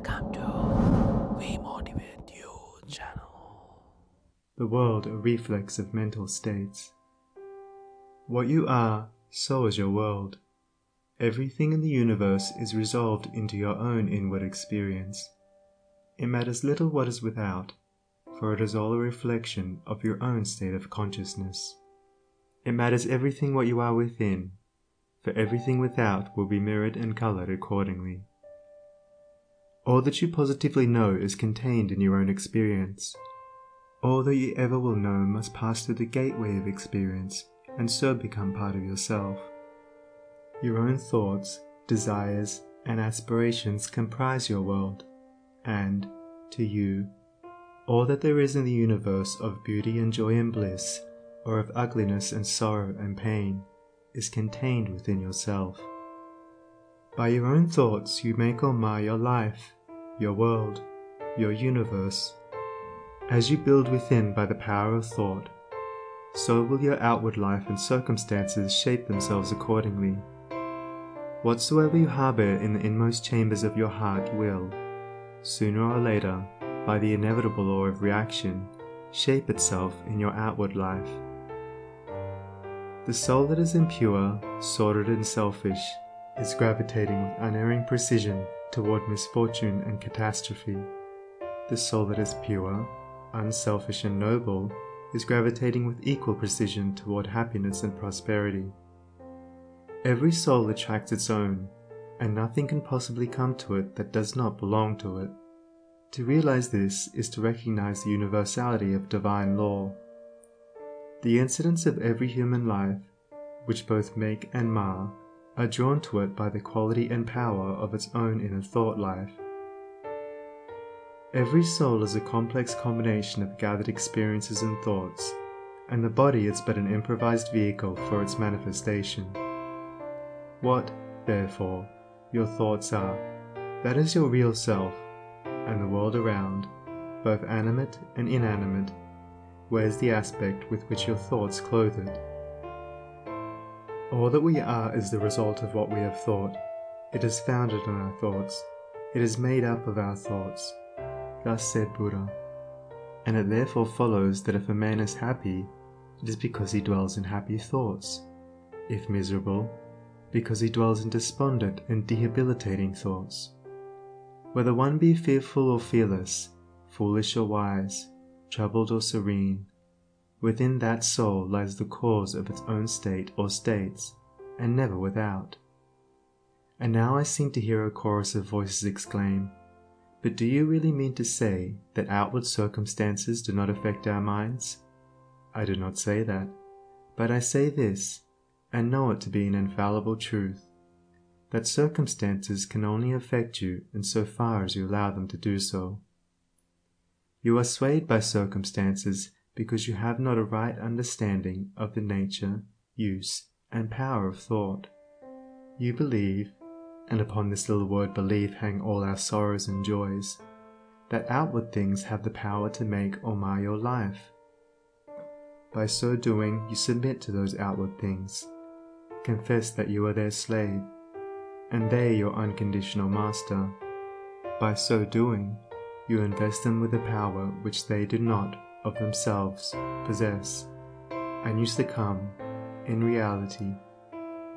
Welcome to We Motivate You channel. The world a reflex of mental states. What you are, so is your world. Everything in the universe is resolved into your own inward experience. It matters little what is without, for it is all a reflection of your own state of consciousness. It matters everything what you are within, for everything without will be mirrored and colored accordingly. All that you positively know is contained in your own experience. All that you ever will know must pass through the gateway of experience and so become part of yourself. Your own thoughts, desires, and aspirations comprise your world, and, to you, all that there is in the universe of beauty and joy and bliss, or of ugliness and sorrow and pain, is contained within yourself. By your own thoughts you make or mar your life, your world, your universe. As you build within by the power of thought, so will your outward life and circumstances shape themselves accordingly. Whatsoever you harbor in the inmost chambers of your heart will, sooner or later, by the inevitable law of reaction, shape itself in your outward life. The soul that is impure, sordid and selfish is gravitating with unerring precision toward misfortune and catastrophe. The soul that is pure, unselfish and noble is gravitating with equal precision toward happiness and prosperity. Every soul attracts its own, and nothing can possibly come to it that does not belong to it. To realize this is to recognize the universality of divine law. The incidents of every human life, which both make and mar, are drawn to it by the quality and power of its own inner thought life. Every soul is a complex combination of gathered experiences and thoughts, and the body is but an improvised vehicle for its manifestation. What, therefore, your thoughts are, that is your real self, and the world around, both animate and inanimate, wears the aspect with which your thoughts clothe it. All that we are is the result of what we have thought. It is founded on our thoughts. It is made up of our thoughts. Thus said Buddha. And it therefore follows that if a man is happy, it is because he dwells in happy thoughts. If miserable, because he dwells in despondent and debilitating thoughts. Whether one be fearful or fearless, foolish or wise, troubled or serene, within that soul lies the cause of its own state or states, and never without. And now I seem to hear a chorus of voices exclaim, "But do you really mean to say that outward circumstances do not affect our minds?" I do not say that, but I say this, and know it to be an infallible truth, that circumstances can only affect you in so far as you allow them to do so. You are swayed by circumstances because you have not a right understanding of the nature, use, and power of thought. You believe, and upon this little word belief hang all our sorrows and joys, that outward things have the power to make or mar your life. By so doing you submit to those outward things, confess that you are their slave, and they your unconditional master. By so doing, you invest them with a power which they do not, of themselves, possess, and you succumb, in reality,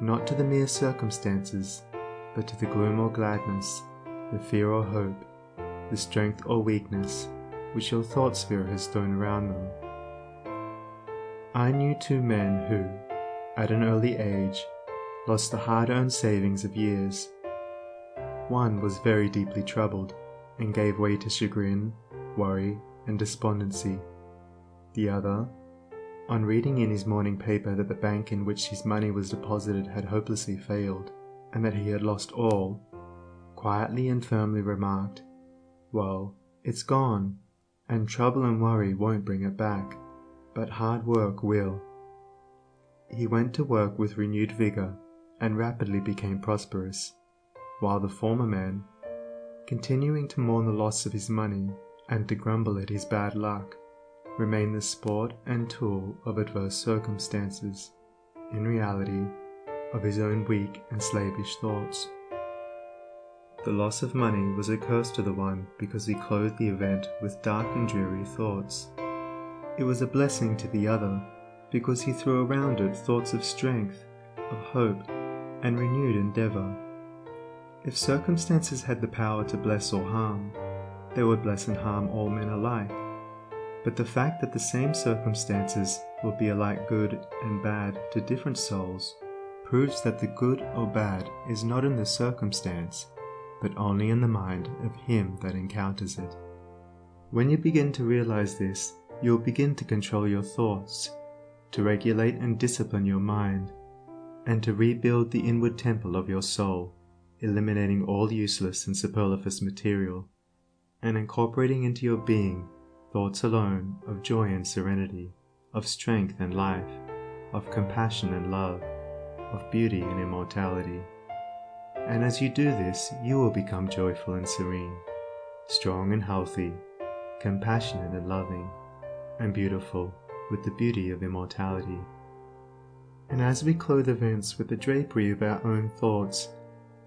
not to the mere circumstances, but to the gloom or gladness, the fear or hope, the strength or weakness, which your thought sphere has thrown around them. I knew two men who, at an early age, lost the hard-earned savings of years. One was very deeply troubled, and gave way to chagrin, worry, and despondency. The other, on reading in his morning paper that the bank in which his money was deposited had hopelessly failed, and that he had lost all, quietly and firmly remarked, "Well, it's gone, and trouble and worry won't bring it back, but hard work will." He went to work with renewed vigor, and rapidly became prosperous, while the former man, continuing to mourn the loss of his money and to grumble at his bad luck, remained the sport and tool of adverse circumstances, in reality, of his own weak and slavish thoughts. The loss of money was a curse to the one because he clothed the event with dark and dreary thoughts. It was a blessing to the other because he threw around it thoughts of strength, of hope, and renewed endeavor. If circumstances had the power to bless or harm, they would bless and harm all men alike. But the fact that the same circumstances will be alike good and bad to different souls proves that the good or bad is not in the circumstance, but only in the mind of him that encounters it. When you begin to realize this, you will begin to control your thoughts, to regulate and discipline your mind, and to rebuild the inward temple of your soul, eliminating all useless and superfluous material, and incorporating into your being thoughts alone of joy and serenity, of strength and life, of compassion and love, of beauty and immortality. And as you do this, you will become joyful and serene, strong and healthy, compassionate and loving, and beautiful with the beauty of immortality. And as we clothe events with the drapery of our own thoughts,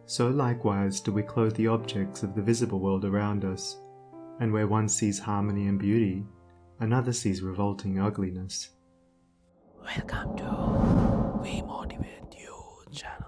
so likewise do we clothe the objects of the visible world around us, and where one sees harmony and beauty, another sees revolting ugliness. Welcome to We Motivate You channel.